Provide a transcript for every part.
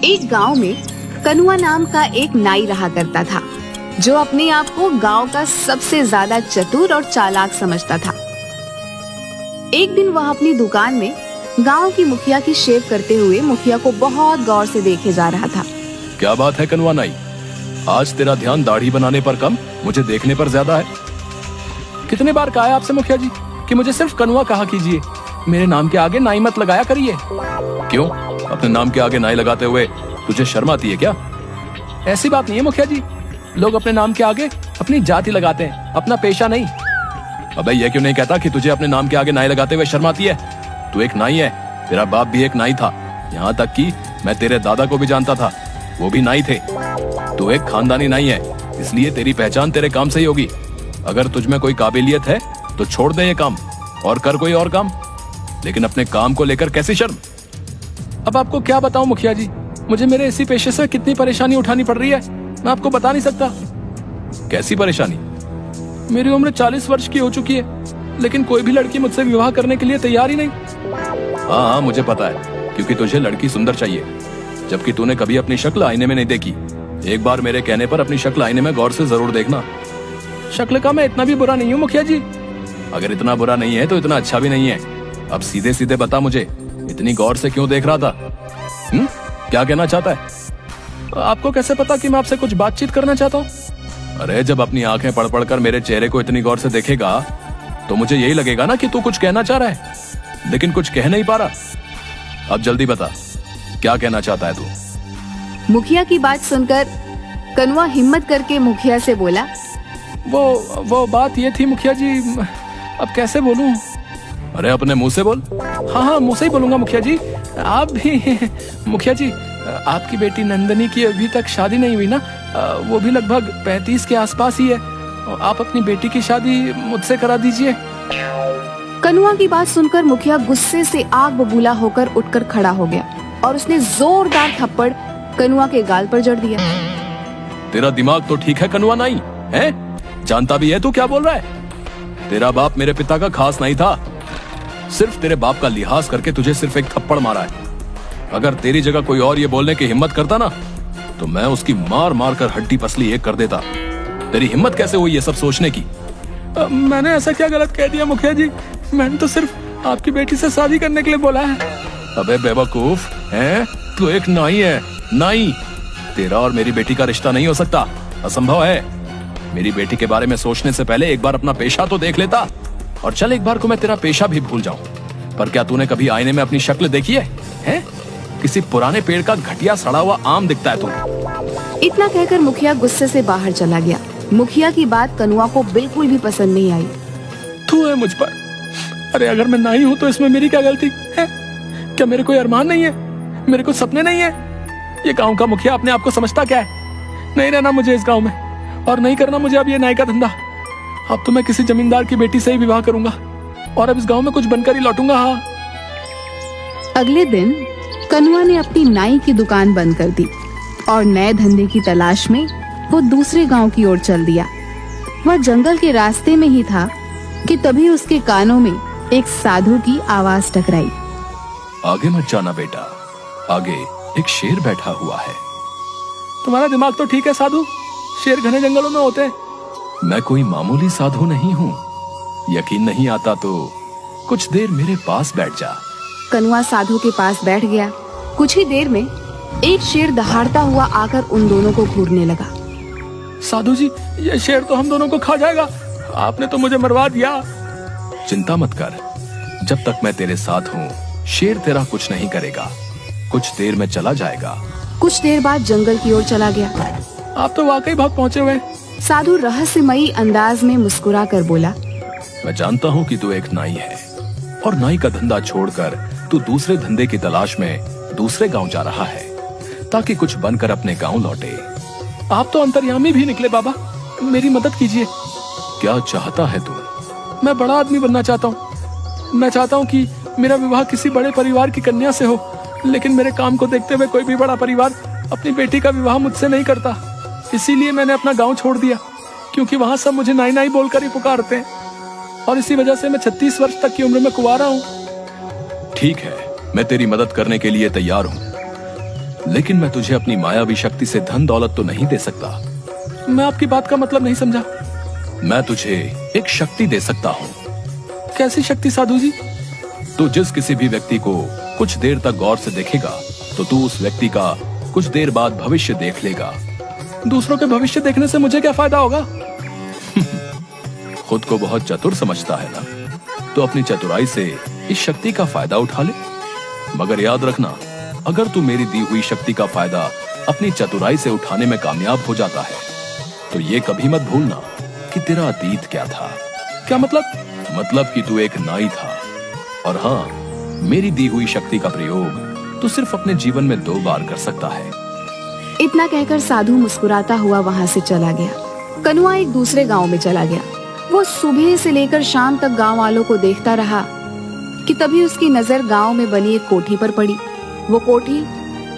एक गांव में कनुआ नाम का एक नाई रहा करता था, जो अपने आप को गांव का सबसे ज्यादा चतुर और चालाक समझता था। एक दिन वह अपनी दुकान में गांव की मुखिया की शेव करते हुए मुखिया को बहुत गौर से देखे जा रहा था। क्या बात है कनुआ नाई, आज तेरा ध्यान दाढ़ी बनाने पर कम, मुझे देखने पर ज्यादा है। कितने बार कहा है आपसे मुखिया जी कि मुझे सिर्फ कनुआ कहा कीजिए, मेरे नाम के आगे नाई मत लगाया करिए। क्यों, अपने नाम के आगे नाई लगाते हुए तुझे शर्म आती है क्या? ऐसी बात नहीं है मुखिया जी, लोग अपने नाम के आगे अपनी जाति लगाते हैं, अपना पेशा नहीं। अबे ये क्यों नहीं कहता कि तुझे अपने नाम के आगे नाई लगाते हुए शर्म आती है? तू एक नाई है, तेरा बाप भी एक नाई था, यहाँ तक कि मैं तेरे दादा को भी जानता था, वो भी नाई थे। तू एक खानदानी नाई है, इसलिए तेरी पहचान तेरे काम से ही होगी। अगर तुझ में कोई काबिलियत है तो छोड़ दे ये काम और कर कोई और काम, लेकिन अपने काम को लेकर कैसी शर्म? अब आपको क्या बताऊं मुखिया जी, मुझे मेरे इसी पेशे से कितनी परेशानी उठानी पड़ रही है, मैं आपको बता नहीं सकता। कैसी परेशानी? मेरी उम्र 40 वर्ष की हो चुकी है, लेकिन कोई भी लड़की मुझसे विवाह करने के लिए तैयार ही नहीं। हाँ, मुझे पता है, क्योंकि तुझे लड़की सुंदर चाहिए, जबकि तूने कभी अपनी शक्ल आईने में नहीं देखी। एक बार मेरे कहने पर अपनी शक्ल आईने में गौर से जरूर देखना। शक्ल का मैं इतना भी बुरा नहीं हूँ मुखिया जी। अगर इतना बुरा नहीं है तो इतना अच्छा भी नहीं है। अब सीधे सीधे बता मुझे, इतनी गौर से क्यों देख रहा था? क्या कहना चाहता है? आपको कैसे पता कि मैं आपसे कुछ बातचीत करना चाहता हूँ? अरे जब अपनी आंखें पढ़ पढ़ कर मेरे चेहरे को इतनी गौर से देखेगा तो मुझे यही लगेगा ना कि तू कुछ कहना चाह रहा है, लेकिन कुछ कह नहीं पा रहा। अब जल्दी बता, क्या कहना चाहता है तू? मुखिया की बात सुनकर कनुआ हिम्मत करके मुखिया से बोला, वो बात ये थी मुखिया जी, अब कैसे बोलूं? अरे अपने मुंह से बोल। हाँ, मुंह से ही बोलूंगा मुखिया जी। आप भी मुखिया जी, आपकी बेटी नंदनी की अभी तक शादी नहीं हुई ना, वो भी लगभग 35 के आसपास ही है। आप अपनी बेटी की शादी मुझसे करा दीजिए। कनुआ की बात सुनकर मुखिया गुस्से से आग बबूला होकर उठकर खड़ा हो गया और उसने जोरदार थप्पड़ कनुआ के गाल पर जड़ दिया। तेरा दिमाग तो ठीक है कनुआ नाई, है? जानता भी है तू क्या बोल रहा है? तेरा बाप मेरे पिता का खास नहीं था, सिर्फ तेरे बाप का लिहाज करके तुझे सिर्फ एक थप्पड़ मारा है। अगर तेरी जगह कोई और ये बोलने की हिम्मत करता ना, तो मैं उसकी मार मार कर हड्डी पसली एक कर देता। तेरी हिम्मत कैसे हुई ये सब सोचने की? मैंने ऐसा क्या गलत कह दिया मुखिया जी? मैंने तो सिर्फ आपकी बेटी से शादी करने के लिए बोला है। अबे बेवकूफ, हैं? तू एक नाई है, नाई। तेरा और मेरी बेटी का रिश्ता नहीं हो सकता, असंभव है। मेरी बेटी के बारे में सोचने से पहले एक बार अपना पेशा तो देख लेता, और चल एक बार को मैं तेरा पेशा भी भूल जाऊं। पर क्या तूने कभी आईने में अपनी शक्ल देखी है? हैं? किसी पुराने पेड़ का घटिया सड़ा हुआ आम दिखता है तू। इतना कहकर मुखिया गुस्से से बाहर चला गया। मुखिया की बात कनुआ को बिल्कुल भी पसंद नहीं आई। तू है मुझ पर, अरे अगर मैं नाई हूँ तो इसमें मेरी क्या गलती है? क्या मेरे कोई अरमान नहीं है? मेरे को सपने नहीं है? ये गाँव का मुखिया अपने आप को समझता क्या है? नहीं रहना मुझे इस गाँव में, और नहीं करना मुझे अब ये नाई का धंधा। अब तो मैं किसी जमींदार की बेटी से ही विवाह करूंगा, और अब इस गांव में कुछ बनकर ही लौटूंगा। हाँ। अगले दिन कनुआ ने अपनी नाई की दुकान बंद कर दी और नए धंधे की तलाश में वो दूसरे गांव की ओर चल दिया। वह जंगल के रास्ते में ही था कि तभी उसके कानों में एक साधु की आवाज टकराई। आगे मत जाना बेटा, आगे एक शेर बैठा हुआ है। तुम्हारा दिमाग तो ठीक है साधु, शेर घने जंगलों में होते हैं। मैं कोई मामूली साधु नहीं हूँ, यकीन नहीं आता तो कुछ देर मेरे पास बैठ जा। कनुआ साधु के पास बैठ गया। कुछ ही देर में एक शेर दहाड़ता हुआ आकर उन दोनों को घूरने लगा। साधु जी, ये शेर तो हम दोनों को खा जाएगा, आपने तो मुझे मरवा दिया। चिंता मत कर, जब तक मैं तेरे साथ हूँ शेर तेरा कुछ नहीं करेगा, कुछ देर में चला जाएगा। कुछ देर बाद जंगल की ओर चला गया। आप तो वाकई बहुत पहुँचे हुए। साधु रहस्यमयी अंदाज में मुस्कुरा कर बोला, मैं जानता हूँ कि तू एक नाई है, और नाई का धंधा छोड़कर तू दूसरे धंधे की तलाश में दूसरे गांव जा रहा है, ताकि कुछ बनकर अपने गांव लौटे। आप तो अंतर्यामी भी निकले बाबा, मेरी मदद कीजिए। क्या चाहता है तू? मैं बड़ा आदमी बनना चाहता हूँ। मैं चाहता हूँ कि मेरा विवाह किसी बड़े परिवार की कन्या से हो, लेकिन मेरे काम को देखते हुए कोई भी बड़ा परिवार अपनी बेटी का विवाह मुझसे नहीं करता। इसीलिए मैंने अपना गांव छोड़ दिया, क्योंकि वहां सब मुझे नाई नाई बोलकर ही पुकारते हैं, और इसी वजह से मैं 36 वर्ष तक की उम्र में कुंवारा हूँ। ठीक है, मैं तेरी मदद करने के लिए तैयार हूँ, लेकिन मैं तुझे अपनी मायावी शक्ति से धन दौलत तो नहीं दे सकता। मैं आपकी बात का मतलब नहीं समझा। मैं तुझे एक शक्ति दे सकता हूँ। कैसी शक्ति साधु जी? तू जिस किसी भी व्यक्ति को कुछ देर तक गौर से देखेगा तो तू उस व्यक्ति का कुछ देर बाद भविष्य देख लेगा। दूसरों के भविष्य देखने से मुझे क्या फायदा होगा? खुद को बहुत चतुर समझता है ना, तो अपनी चतुराई से इस शक्ति का फायदा उठा ले। मगर याद रखना, अगर तू मेरी दी हुई शक्ति का फायदा अपनी चतुराई से उठाने में कामयाब हो जाता है तो ये कभी मत भूलना कि तेरा अतीत क्या था। क्या मतलब? मतलब कि तू एक नाई था। और हाँ, मेरी दी हुई शक्ति का प्रयोग तू सिर्फ अपने जीवन में 2 बार कर सकता है। इतना कहकर साधु मुस्कुराता हुआ वहाँ से चला गया। कनुआ एक दूसरे गांव में चला गया। वो सुबह से लेकर शाम तक गांव वालों को देखता रहा कि तभी उसकी नजर गांव में बनी एक कोठी पर पड़ी। वो कोठी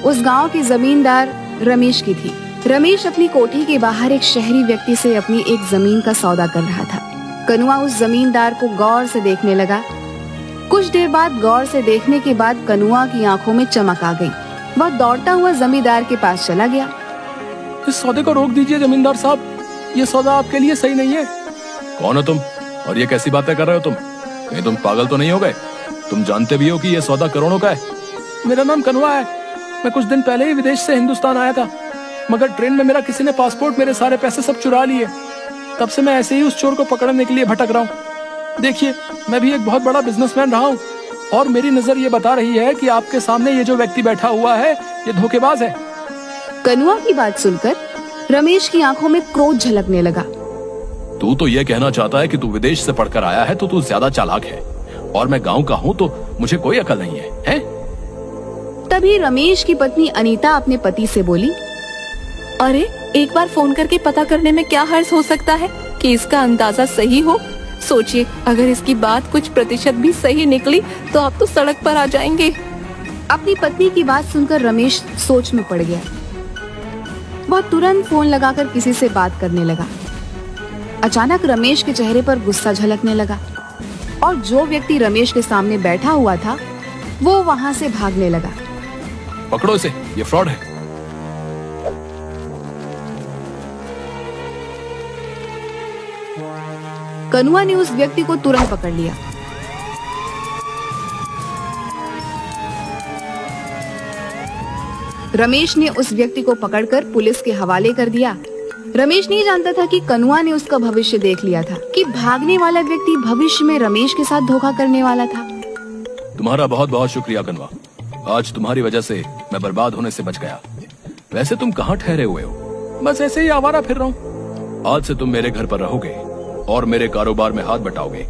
उस गांव के जमींदार रमेश की थी। रमेश अपनी कोठी के बाहर एक शहरी व्यक्ति से अपनी एक जमीन का सौदा कर रहा था। कनुआ उस जमींदार को गौर से देखने लगा। कुछ देर बाद गौर से देखने के बाद कनुआ की आंखों में चमक आ गई। वह दौड़ता हुआ जमींदार के पास चला गया। इस सौदे को रोक दीजिए जमींदार साहब, ये सौदा आपके लिए सही नहीं है। कौन हो तुम और ये कैसी बातें कर रहे हो तुम? कहीं तुम पागल तो नहीं हो गए? तुम जानते भी हो कि ये सौदा करोड़ों का है। मेरा नाम कनुआ है। मैं कुछ दिन पहले ही विदेश से हिंदुस्तान आया था, मगर ट्रेन में मेरा किसी ने पासपोर्ट, मेरे सारे पैसे सब चुरा लिए। तब से मैं ऐसे ही उस चोर को पकड़ने के लिए भटक रहा हूँ। देखिए, मैं भी एक बहुत बड़ा बिजनेसमैन रहा हूँ और मेरी नजर ये बता रही है कि आपके सामने ये जो व्यक्ति बैठा हुआ है ये धोखेबाज है। कनुआ की बात सुनकर रमेश की आंखों में क्रोध झलकने लगा। तू तो ये कहना चाहता है कि तू विदेश से पढ़कर आया है तो तू ज्यादा चालाक है और मैं गांव का हूँ तो मुझे कोई अकल नहीं है, हैं? तभी रमेश की पत्नी अनीता अपने पति से बोली, अरे एक बार फोन करके पता करने में क्या हर्ज हो सकता है कि इसका अंदाजा सही हो। सोचिए, अगर इसकी बात कुछ प्रतिशत भी सही निकली तो आप तो सड़क पर आ जाएंगे। अपनी पत्नी की बात सुनकर रमेश सोच में पड़ गया। वह तुरंत फोन लगाकर किसी से बात करने लगा। अचानक रमेश के चेहरे पर गुस्सा झलकने लगा और जो व्यक्ति रमेश के सामने बैठा हुआ था वो वहां से भागने लगा। पकड़ो इसे, ये फ्रॉड है। कनुआ ने उस व्यक्ति को तुरंत पकड़ लिया। रमेश ने उस व्यक्ति को पकड़कर पुलिस के हवाले कर दिया। रमेश नहीं जानता था कि कनुआ ने उसका भविष्य देख लिया था, कि भागने वाला व्यक्ति भविष्य में रमेश के साथ धोखा करने वाला था। तुम्हारा बहुत बहुत शुक्रिया कनुआ, आज तुम्हारी वजह से मैं बर्बाद होने से बच गया। वैसे तुम कहाँ ठहरे हुए हो? बस ऐसे ही आवारा फिर रहा हूँ। आज से तुम मेरे घर पर रहोगे और मेरे कारोबार में हाथ बटाओगे।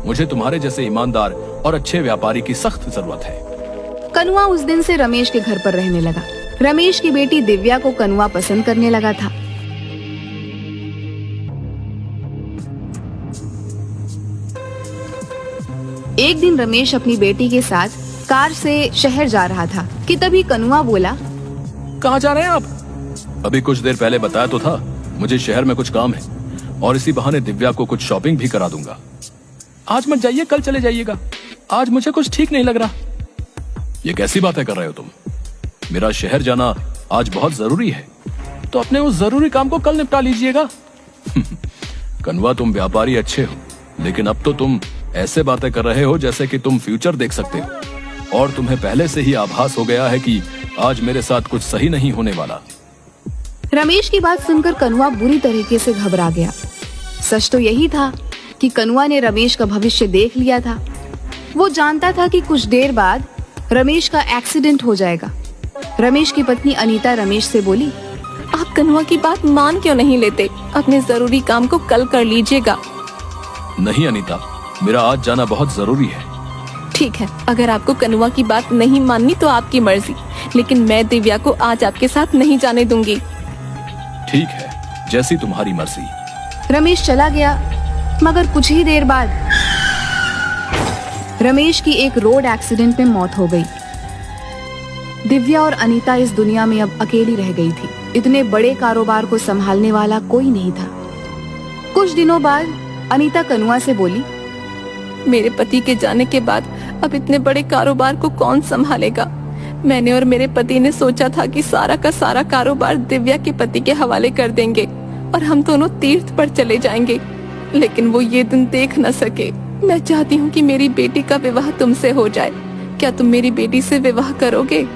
मुझे तुम्हारे जैसे ईमानदार और अच्छे व्यापारी की सख्त जरूरत है। कनुआ उस दिन से रमेश के घर पर रहने लगा। रमेश की बेटी दिव्या को कनुआ पसंद करने लगा था। एक दिन रमेश अपनी बेटी के साथ कार से शहर जा रहा था कि तभी कनुआ बोला, कहाँ जा रहे हैं आप? अभी कुछ देर पहले बताया तो था, मुझे शहर में कुछ काम है और इसी बहाने दिव्या को कुछ शॉपिंग भी करा दूंगा। आज मत जाइए, कल चले जाइएगा। आज मुझे कुछ ठीक नहीं लग रहा। ये कैसी बातें कर रहे हो तुम? मेरा शहर जाना आज बहुत जरूरी है, तो अपने उस जरूरी काम को कल निपटा लीजिएगा। कनुआ, तुम व्यापारी अच्छे हो, लेकिन अब तो तुम ऐसे बातें कर रहे हो जैसे कि तुम फ्यूचर देख सकते हो और तुम्हें पहले से ही आभास हो गया है कि आज मेरे साथ कुछ सही नहीं होने वाला। रमेश की बात सुनकर कनुआ बुरी तरीके से घबरा गया। सच तो यही था कि कनुआ ने रमेश का भविष्य देख लिया था। वो जानता था कि कुछ देर बाद रमेश का एक्सीडेंट हो जाएगा। रमेश की पत्नी अनीता रमेश से बोली, आप कनुआ की बात मान क्यों नहीं लेते? अपने जरूरी काम को कल कर लीजिएगा। नहीं अनीता, मेरा आज जाना बहुत जरूरी है। ठीक है, अगर आपको कनुआ की बात नहीं माननी तो आपकी मर्जी, लेकिन मैं दिव्या को आज आपके साथ नहीं जाने दूंगी। ठीक है, जैसी तुम्हारी मर्जी। रमेश चला गया, मगर कुछ ही देर बाद रमेश की एक रोड एक्सीडेंट में मौत हो गई। दिव्या और अनीता इस दुनिया में अब अकेली रह गई थी। इतने बड़े कारोबार को संभालने वाला कोई नहीं था। कुछ दिनों बाद अनीता कनुआ से बोली, मेरे पति के जाने के बाद अब इतने बड़े कारोबार को कौन संभालेगा? मैंने और मेरे पति ने सोचा था कि सारा का सारा कारोबार दिव्या के पति के हवाले कर देंगे और हम दोनों तीर्थ पर चले जाएंगे, लेकिन वो ये दिन देख न सके। मैं चाहती हूँ कि मेरी बेटी का विवाह तुमसे हो जाए। क्या तुम मेरी बेटी से विवाह करोगे?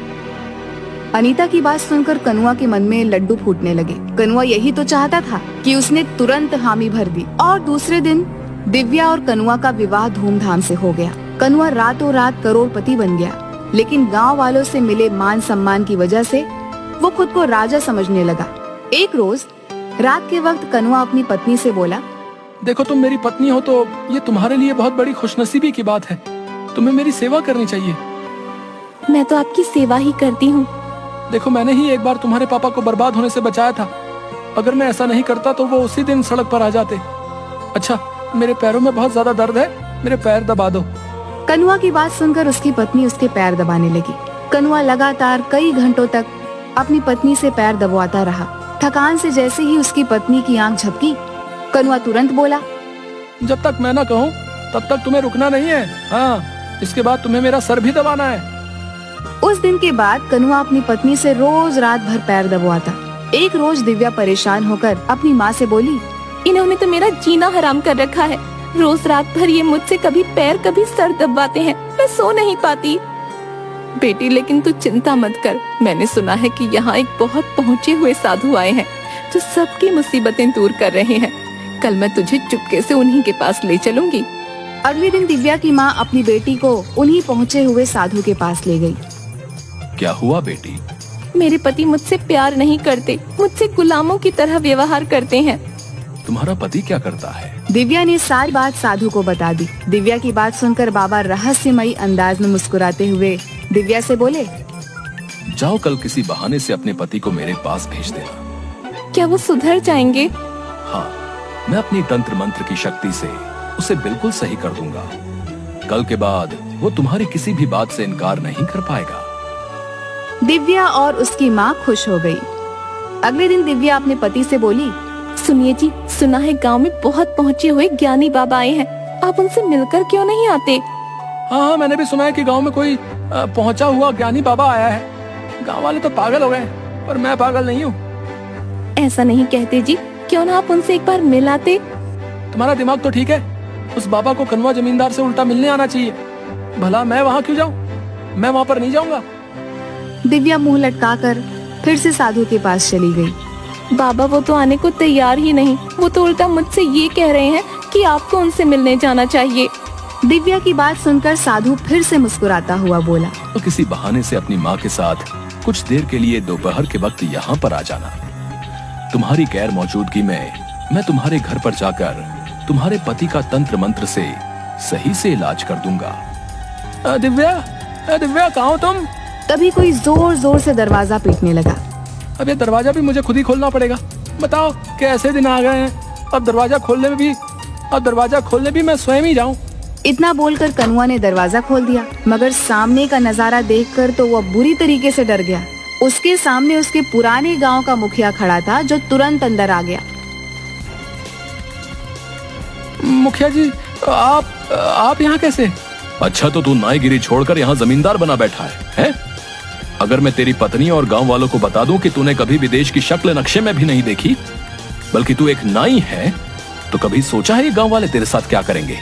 अनीता की बात सुनकर कनुआ के मन में लड्डू फूटने लगे। कनुआ यही तो चाहता था कि उसने तुरंत हामी भर दी और दूसरे दिन दिव्या और कनुआ का विवाह धूमधाम से हो गया। कनुआ रातों रात करोड़पति बन गया, लेकिन गांव वालों से मिले मान सम्मान की वजह से वो खुद को राजा समझने लगा। एक रोज रात के वक्त कनुआ अपनी पत्नी से बोला, देखो तुम मेरी पत्नी हो तो ये तुम्हारे लिए बहुत बड़ी खुशनसीबी की बात है। तुम्हें मेरी सेवा करनी चाहिए। मैं तो आपकी सेवा ही करती हूँ। देखो मैंने ही एक बार तुम्हारे पापा को बर्बाद होने से बचाया था। अगर मैं ऐसा नहीं करता तो वो उसी दिन सड़क पर आ जाते। अच्छा, मेरे पैरों में बहुत ज्यादा दर्द है, मेरे पैर दबा दो। कनुआ की बात सुनकर उसकी पत्नी उसके पैर दबाने लगी। कनुआ लगातार कई घंटों तक अपनी पत्नी से पैर दबवाता रहा। थकान से जैसे ही उसकी पत्नी की आंख झपकी, कनुआ तुरंत बोला, जब तक मैं ना कहूँ तब तक तुम्हें रुकना नहीं है। हाँ, इसके बाद तुम्हें मेरा सर भी दबाना है। उस दिन के बाद कनुआ अपनी पत्नी से रोज रात भर पैर दबवाता। एक रोज दिव्या परेशान होकर अपनी माँ से बोली, इन्होंने तो मेरा जीना हराम कर रखा है। रोज रात भर ये मुझसे कभी पैर कभी सर दबाते हैं, मैं सो नहीं पाती। बेटी, लेकिन तू चिंता मत कर। मैंने सुना है कि यहाँ एक बहुत पहुँचे हुए साधु आए हैं जो सबकी मुसीबतें दूर कर रहे हैं। कल मैं तुझे चुपके से उन्हीं के पास ले चलूंगी। अगले दिन दिव्या की माँ अपनी बेटी को उन्हीं पहुँचे हुए साधु के पास ले गई। क्या हुआ बेटी? मेरे पति मुझसे प्यार नहीं करते, मुझसे गुलामों की तरह व्यवहार करते हैं। तुम्हारा पति क्या करता है? दिव्या ने सारी बात साधु को बता दी। दिव्या की बात सुनकर बाबा रहस्यमयी अंदाज में मुस्कुराते हुए दिव्या से बोले, जाओ कल किसी बहाने से अपने पति को मेरे पास भेज देना। क्या वो सुधर जाएंगे? हाँ, मैं अपनी तंत्र मंत्र की शक्ति से उसे बिल्कुल सही कर दूंगा। कल के बाद वो तुम्हारी किसी भी बात से इनकार नहीं कर पाएगा। दिव्या और उसकी माँ खुश हो गई। अगले दिन दिव्या अपने पति से बोली, सुनिए जी, सुना है गांव में बहुत पहुँचे हुए ज्ञानी बाबा आए हैं, आप उनसे मिलकर क्यों नहीं आते? हाँ, मैंने भी सुना है कि गांव में कोई पहुंचा हुआ ज्ञानी बाबा आया है। गांव वाले तो पागल हो गए, पर मैं पागल नहीं हूँ। ऐसा नहीं कहते जी, क्यों ना आप उनसे एक बार मिल आते? तुम्हारा दिमाग तो ठीक है। उस बाबा को कनुआ जमींदार से उल्टा मिलने आना चाहिए। भला मैं वहाँ क्यों जाऊँ? मैं वहाँ पर नहीं जाऊँगा। दिव्या मुंह लटकाकर फिर से साधु के पास चली गई। बाबा वो तो आने को तैयार ही नहीं, वो तो उल्टा मुझसे ये कह रहे हैं कि आपको उनसे मिलने जाना चाहिए। दिव्या की बात सुनकर साधु फिर से मुस्कुराता हुआ बोला, तो किसी बहाने से अपनी माँ के साथ कुछ देर के लिए दोपहर के वक्त यहाँ पर आ जाना। तुम्हारी गैर मौजूदगी में मैं तुम्हारे घर पर जाकर तुम्हारे पति का तंत्र मंत्र से सही से इलाज कर दूंगा। दिव्या कहाँ हो तुम? तभी कोई जोर जोर से दरवाजा पीटने लगा। अब ये दरवाजा भी मुझे खुद ही खोलना पड़ेगा। बताओ कैसे दिन आ गए हैं। अब दरवाजा खोलने भी मैं स्वयं ही जाऊं। इतना बोलकर कनुआ ने दरवाजा खोल दिया, मगर सामने का नजारा देखकर तो वह बुरी तरीके से डर गया। उसके सामने उसके पुराने गांव का मुखिया खड़ा था, जो तुरंत अंदर आ गया। मुखिया जी, आप यहाँ कैसे? अच्छा, तो तू नाईगिरी छोड़कर यहाँ जमींदार बना बैठा है? अगर मैं तेरी पत्नी और गांव वालों को बता दूं कि तूने कभी विदेश की शक्ल नक्शे में भी नहीं देखी, बल्कि तू एक नाई है, तो कभी सोचा है ये गांव वाले तेरे साथ क्या करेंगे?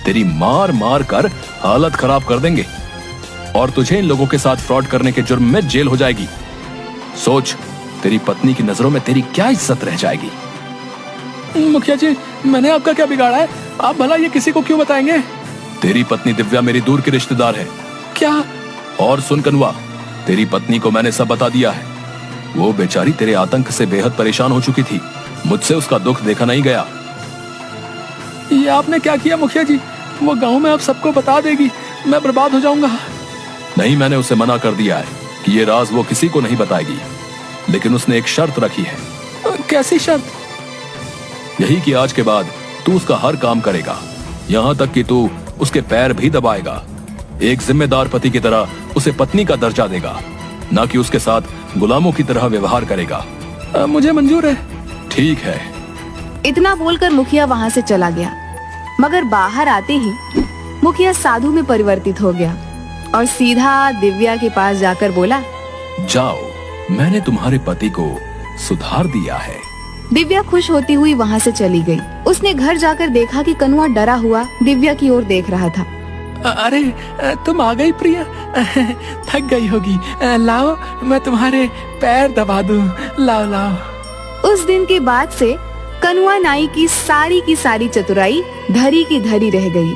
तेरी मार मार कर हालत खराब कर देंगे और तुझे इन लोगों के साथ फ्रॉड करने के जुर्म में जेल हो जाएगी। सोच, तेरी पत्नी की नजरों में तेरी क्या इज्जत रह जाएगी। मुखिया जी, मैंने आपका क्या बिगाड़ा है? आप भला ये किसी को क्यों बताएंगे? तेरी पत्नी दिव्या मेरी दूर की रिश्तेदार है। क्या? और सुन कनुआ, तेरी पत्नी को मैंने सब बता दिया है। वो बेचारी तेरे आतंक से बेहद परेशान हो चुकी थी। मुझसे उसका दुख देखा नहीं गया। ये आपने क्या किया मुखिया जी? वो गांव में आप सबको बता देगी, मैं बर्बाद हो जाऊंगा। नहीं, मैंने उसे मना कर दिया है कि ये राज वो किसी को नहीं बताएगी, लेकिन उसने एक शर्त रखी है। कैसी शर्त? यही कि आज के बाद तू उसका हर काम करेगा, यहाँ तक कि तू उसके पैर भी दबाएगा। एक जिम्मेदार पति की तरह उसे पत्नी का दर्जा देगा, ना कि उसके साथ गुलामों की तरह व्यवहार करेगा। मुझे मंजूर है। ठीक है। इतना बोलकर मुखिया वहाँ से चला गया, मगर बाहर आते ही मुखिया साधु में परिवर्तित हो गया। और सीधा दिव्या के पास जाकर बोला, जाओ, मैंने तुम्हारे पति को सुधार दिया है। दिव्या खुश होती हुई वहाँ से चली गई। उसने घर जाकर देखा कि कनुआ डरा हुआ दिव्या की ओर देख रहा था। अरे तुम आ गई प्रिया, थक गई होगी, लाओ मैं तुम्हारे पैर दबा दूं, लाओ लाओ। उस दिन के बाद से कनुआ नाई की सारी चतुराई धरी की धरी रह गई।